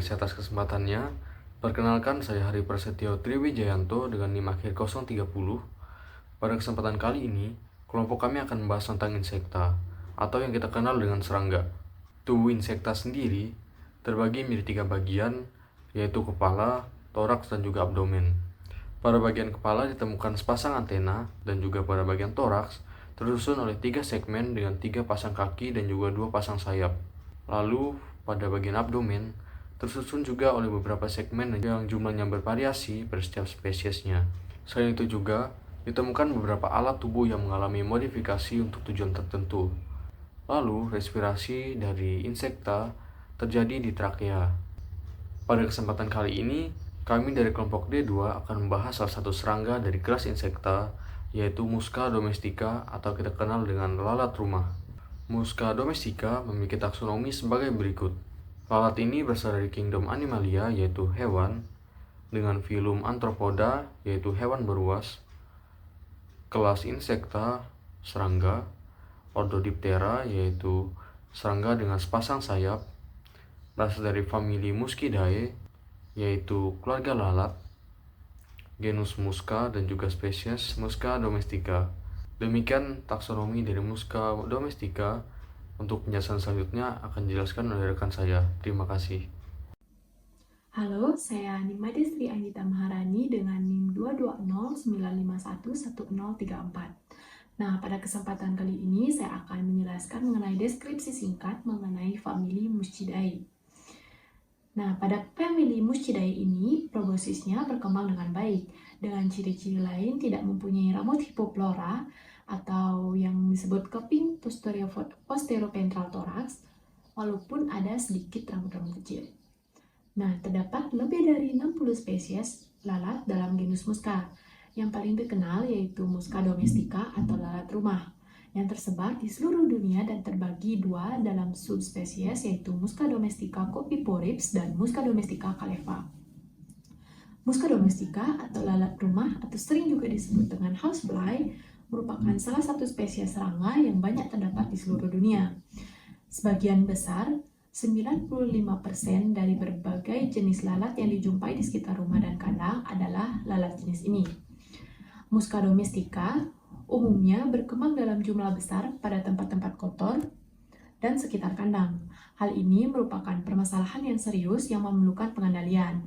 kasih atas kesempatannya. Perkenalkan, saya Hari Prasetyo Triwijayanto dengan NIM akhir 030. Pada kesempatan kali ini, kelompok kami akan membahas tentang insekta, atau yang kita kenal dengan serangga. Tubuh insekta sendiri terbagi menjadi 3 bagian, yaitu kepala, toraks, dan juga abdomen. Pada bagian kepala ditemukan sepasang antena, dan juga pada bagian toraks tersusun oleh 3 segmen dengan 3 pasang kaki dan juga 2 pasang sayap. Lalu, pada bagian abdomen tersusun juga oleh beberapa segmen yang jumlahnya bervariasi pada setiap spesiesnya. Selain itu juga, ditemukan beberapa alat tubuh yang mengalami modifikasi untuk tujuan tertentu. Lalu, respirasi dari insekta terjadi di trakea. Pada kesempatan kali ini, kami dari kelompok D2 akan membahas salah satu serangga dari kelas insekta, yaitu Musca domestica atau kita kenal dengan lalat rumah. Musca domestica memiliki taksonomi sebagai berikut. Lalat ini berasal dari kingdom Animalia, yaitu hewan, dengan filum Arthropoda, yaitu hewan beruas, kelas Insecta, serangga, ordo Diptera, yaitu serangga dengan sepasang sayap, berasal dari famili Muscidae, yaitu keluarga lalat, genus Musca, dan juga spesies Musca domestica. Demikian taksonomi dari Musca domestica. Untuk penjelasan selanjutnya akan dijelaskan oleh rekan saya. Terima kasih. Halo, saya Nimade Sri Anggita Maharani dengan NIM 22095111034. Nah, pada kesempatan kali ini saya akan menjelaskan mengenai deskripsi singkat mengenai famili Muscidae. Nah, pada famili Muscidae ini, proboscisnya berkembang dengan baik, dengan ciri-ciri lain tidak mempunyai rambut hipoflora atau yang disebut cupping posteroventral thorax, walaupun ada sedikit rambut-rambut kecil. Nah, terdapat lebih dari 60 spesies lalat dalam genus Musca. Yang paling dikenal yaitu Musca domestica atau lalat rumah, yang tersebar di seluruh dunia dan terbagi 2 dalam subspesies yaitu Musca domestica copiporips dan Musca domestica caleva. Musca domestica atau lalat rumah atau sering juga disebut dengan housefly merupakan salah satu spesies serangga yang banyak terdapat di seluruh dunia. Sebagian besar 95% dari berbagai jenis lalat yang dijumpai di sekitar rumah dan kandang adalah lalat jenis ini. Musca domestica umumnya berkembang dalam jumlah besar pada tempat-tempat kotor dan sekitar kandang. Hal ini merupakan permasalahan yang serius yang memerlukan pengendalian.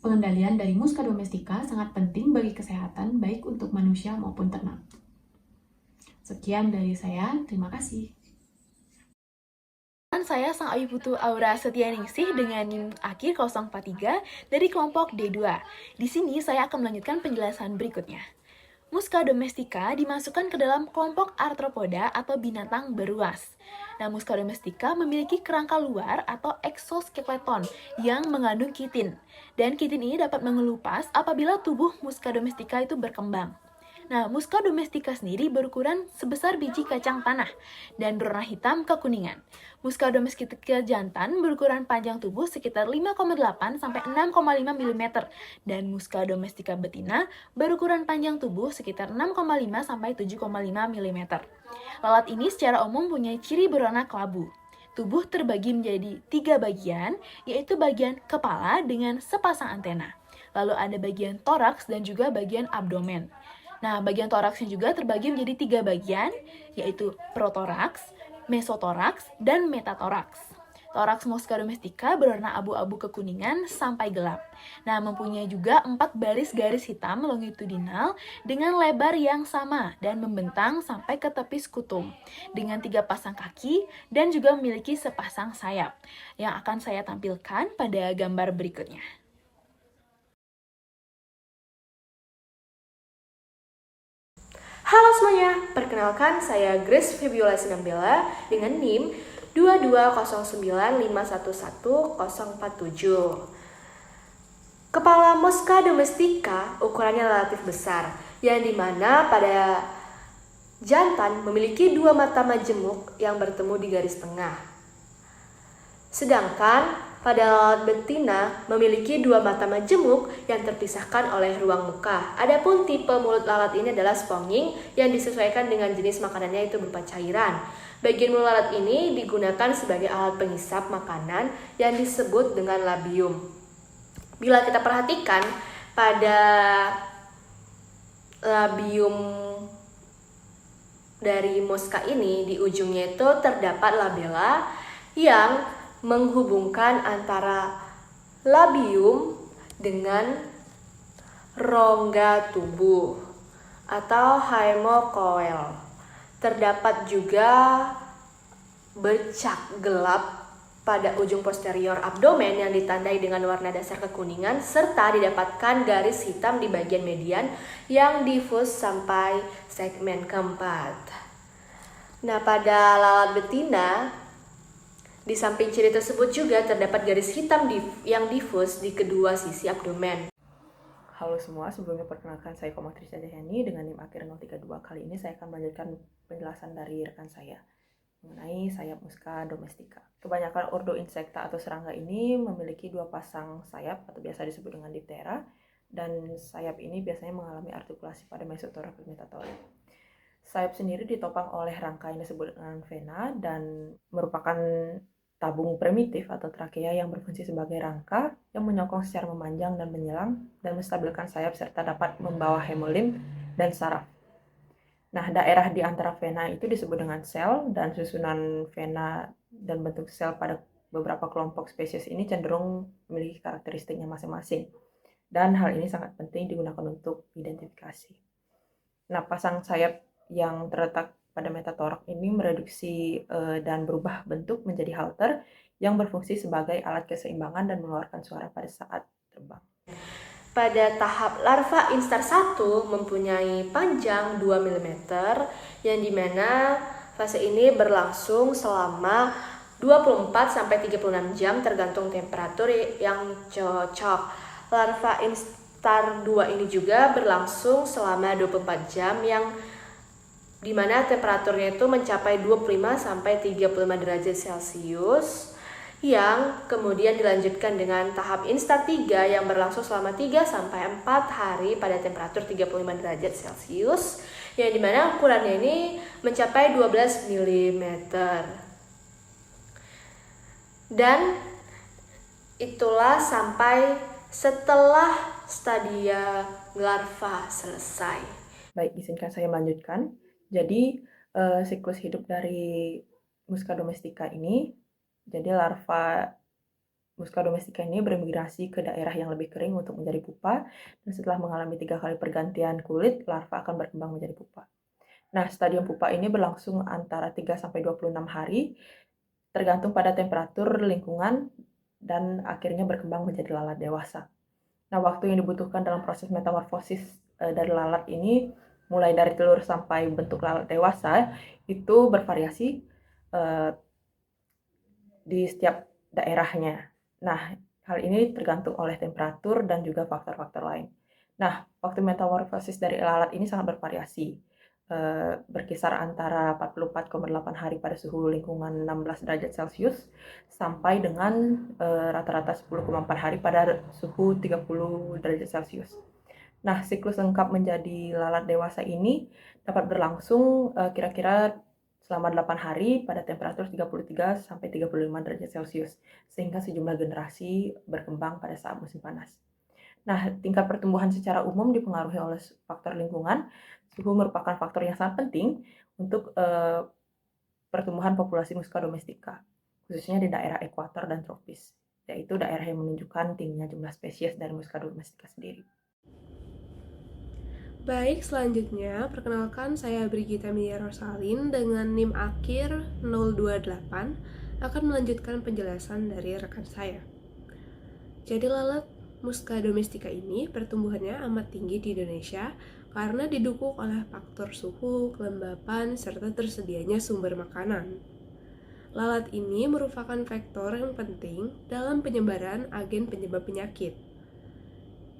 Pengendalian dari Musca domestica sangat penting bagi kesehatan baik untuk manusia maupun ternak. Sekian dari saya, terima kasih. Saya Sang Ayu Putu Aura Setianingsih dengan NIM akhir 043 dari kelompok D2. Di sini saya akan melanjutkan penjelasan berikutnya. Musca domestica dimasukkan ke dalam kelompok Arthropoda atau binatang beruas. Nah, Musca domestica memiliki kerangka luar atau exoskeleton yang mengandung kitin. Dan kitin ini dapat mengelupas apabila tubuh Musca domestica itu berkembang. Nah, Musca domestica sendiri berukuran sebesar biji kacang tanah dan berwarna hitam kekuningan. Musca domestica jantan berukuran panjang tubuh sekitar 5,8 sampai 6,5 mm dan Musca domestica betina berukuran panjang tubuh sekitar 6,5 sampai 7,5 mm. Lalat ini secara umum punya ciri berwarna kelabu. Tubuh terbagi menjadi 3 bagian, yaitu bagian kepala dengan sepasang antena. Lalu ada bagian toraks dan juga bagian abdomen. Nah, bagian toraksnya juga terbagi menjadi 3 bagian, yaitu protoraks, mesotoraks, dan metatoraks. Toraks Musca domestica berwarna abu-abu kekuningan sampai gelap. Nah, mempunyai juga 4 baris garis hitam longitudinal dengan lebar yang sama dan membentang sampai ke tepi skutum, dengan 3 pasang kaki dan juga memiliki sepasang sayap, yang akan saya tampilkan pada gambar berikutnya. Halo semuanya, perkenalkan saya Grace Febiola Sinambela dengan NIM 22095111047. Kepala Musca domestica ukurannya relatif besar, yang dimana pada jantan memiliki 2 mata majemuk yang bertemu di garis tengah. Sedangkan pada lalat betina memiliki 2 mata majemuk yang terpisahkan oleh ruang muka. Adapun tipe mulut lalat ini adalah sponging yang disesuaikan dengan jenis makanannya itu berupa cairan. Bagian mulut lalat ini digunakan sebagai alat penghisap makanan yang disebut dengan labium. Bila kita perhatikan pada labium dari muska ini, di ujungnya itu terdapat labella yang menghubungkan antara labium dengan rongga tubuh atau hemocoel. Terdapat juga bercak gelap pada ujung posterior abdomen yang ditandai dengan warna dasar kekuningan, serta didapatkan garis hitam di bagian median yang difus sampai segmen keempat. Nah, pada lalat betina, di samping ciri tersebut juga terdapat garis hitam yang difus di kedua sisi abdomen. Halo semua, sebelumnya perkenalkan saya Komatris Jayani dengan NIM akhir 032. Kali ini saya akan melanjutkan penjelasan dari rekan saya mengenai sayap Musca domestica. Kebanyakan ordo insecta atau serangga ini memiliki dua pasang sayap atau biasa disebut dengan diptera, dan sayap ini biasanya mengalami artikulasi pada mesothorax dan metathorax. Sayap sendiri ditopang oleh rangka yang disebut dengan vena dan merupakan tabung primitif atau trakea yang berfungsi sebagai rangka yang menyokong secara memanjang dan menyelang dan menstabilkan sayap serta dapat membawa hemolim dan saraf. Nah, daerah di antara vena itu disebut dengan sel, dan susunan vena dan bentuk sel pada beberapa kelompok spesies ini cenderung memiliki karakteristiknya masing-masing. Dan hal ini sangat penting digunakan untuk identifikasi. Nah, pasang sayap yang terletak pada metathorax ini mereduksi dan berubah bentuk menjadi halter yang berfungsi sebagai alat keseimbangan dan mengeluarkan suara pada saat terbang. Pada tahap larva instar 1 mempunyai panjang 2 mm yang dimana fase ini berlangsung selama 24-36 jam tergantung temperatur yang cocok. Larva instar 2 ini juga berlangsung selama 24 jam yang dimana temperaturnya itu mencapai 25-35 derajat Celcius, yang kemudian dilanjutkan dengan tahap instar 3 yang berlangsung selama 3-4 hari pada temperatur 35 derajat Celcius, yang dimana ukurannya ini mencapai 12 mm. Dan itulah sampai setelah stadia larva selesai. Baik, izinkan saya melanjutkan. Jadi, siklus hidup dari Musca domestica ini, jadi larva Musca domestica ini bermigrasi ke daerah yang lebih kering untuk menjadi pupa, dan setelah mengalami 3 kali pergantian kulit, larva akan berkembang menjadi pupa. Nah, stadium pupa ini berlangsung antara 3-26 hari, tergantung pada temperatur lingkungan, dan akhirnya berkembang menjadi lalat dewasa. Nah, waktu yang dibutuhkan dalam proses metamorfosis dari lalat ini, mulai dari telur sampai bentuk lalat dewasa, itu bervariasi di setiap daerahnya. Nah, hal ini tergantung oleh temperatur dan juga faktor-faktor lain. Nah, waktu metamorfosis dari lalat ini sangat bervariasi, berkisar antara 44,8 hari pada suhu lingkungan 16 derajat Celcius sampai dengan rata-rata 10,4 hari pada suhu 30 derajat Celcius. Nah, siklus lengkap menjadi lalat dewasa ini dapat berlangsung kira-kira selama 8 hari pada temperatur 33-35 derajat Celcius, sehingga sejumlah generasi berkembang pada saat musim panas. Nah, tingkat pertumbuhan secara umum dipengaruhi oleh faktor lingkungan. Suhu merupakan faktor yang sangat penting untuk pertumbuhan populasi Musca domestica, khususnya di daerah ekuator dan tropis, yaitu daerah yang menunjukkan tingginya jumlah spesies dari Musca domestica sendiri. Baik, selanjutnya perkenalkan saya Brigita Mia Rosalin dengan NIM akhir 028 akan melanjutkan penjelasan dari rekan saya. Jadi lalat Musca domestica ini pertumbuhannya amat tinggi di Indonesia karena didukung oleh faktor suhu, kelembapan, serta tersedianya sumber makanan. Lalat ini merupakan faktor yang penting dalam penyebaran agen penyebab penyakit.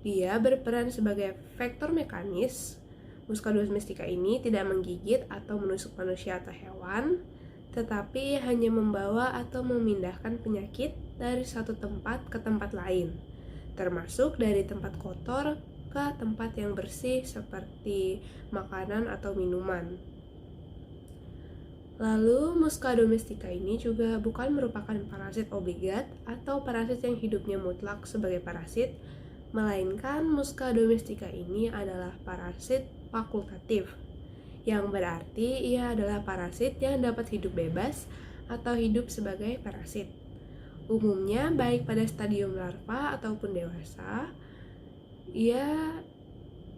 Dia berperan sebagai faktor mekanis. Musca domestica ini tidak menggigit atau menusuk manusia atau hewan, tetapi hanya membawa atau memindahkan penyakit dari satu tempat ke tempat lain, termasuk dari tempat kotor ke tempat yang bersih seperti makanan atau minuman. Lalu, Musca domestica ini juga bukan merupakan parasit obligat atau parasit yang hidupnya mutlak sebagai parasit, melainkan Musca domestica ini adalah parasit fakultatif, yang berarti ia adalah parasit yang dapat hidup bebas atau hidup sebagai parasit. Umumnya, baik pada stadium larva ataupun dewasa, ia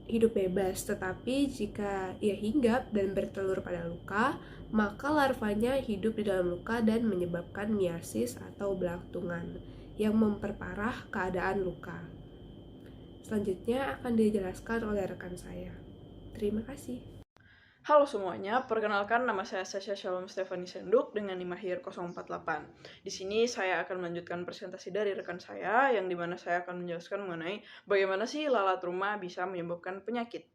hidup bebas, tetapi jika ia hinggap dan bertelur pada luka, maka larvanya hidup di dalam luka dan menyebabkan miasis atau belantungan yang memperparah keadaan luka. Selanjutnya akan dijelaskan oleh rekan saya. Terima kasih. Halo semuanya, perkenalkan nama saya Sasha Shalom Stephanie Senduk dengan NIM akhir 048. Di sini saya akan melanjutkan presentasi dari rekan saya, yang dimana saya akan menjelaskan mengenai bagaimana sih lalat rumah bisa menyebabkan penyakit.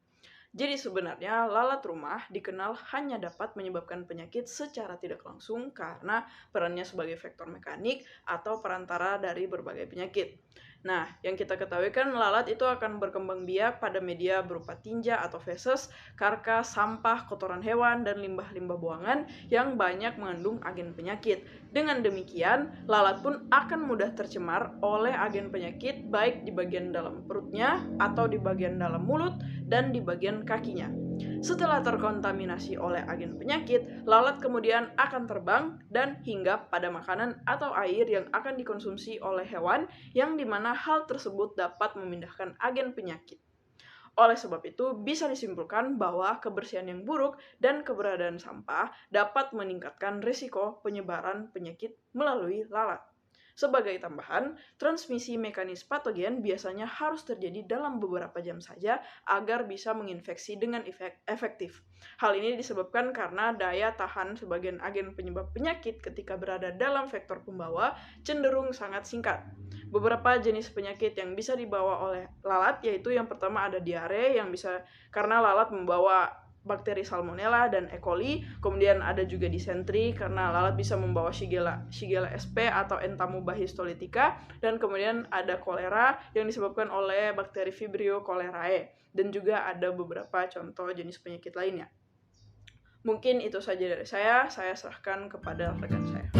Jadi sebenarnya lalat rumah dikenal hanya dapat menyebabkan penyakit secara tidak langsung karena perannya sebagai faktor mekanik atau perantara dari berbagai penyakit. Nah, yang kita ketahui kan lalat itu akan berkembang biak pada media berupa tinja atau feses, karkas, sampah, kotoran hewan, dan limbah-limbah buangan yang banyak mengandung agen penyakit. Dengan demikian, lalat pun akan mudah tercemar oleh agen penyakit baik di bagian dalam perutnya atau di bagian dalam mulut dan di bagian kakinya. Setelah terkontaminasi oleh agen penyakit, lalat kemudian akan terbang dan hinggap pada makanan atau air yang akan dikonsumsi oleh hewan, yang dimana hal tersebut dapat memindahkan agen penyakit. Oleh sebab itu, bisa disimpulkan bahwa kebersihan yang buruk dan keberadaan sampah dapat meningkatkan risiko penyebaran penyakit melalui lalat. Sebagai tambahan, transmisi mekanis patogen biasanya harus terjadi dalam beberapa jam saja agar bisa menginfeksi dengan efektif. Hal ini disebabkan karena daya tahan sebagian agen penyebab penyakit ketika berada dalam vektor pembawa cenderung sangat singkat. Beberapa jenis penyakit yang bisa dibawa oleh lalat yaitu yang pertama ada diare yang bisa karena lalat membawa bakteri Salmonella dan E. coli, kemudian ada juga disentri karena lalat bisa membawa Shigella sp atau Entamoeba-histolytica, dan kemudian ada kolera yang disebabkan oleh bakteri Vibrio cholerae, dan juga ada beberapa contoh jenis penyakit lainnya. Mungkin itu saja dari saya serahkan kepada rekan saya.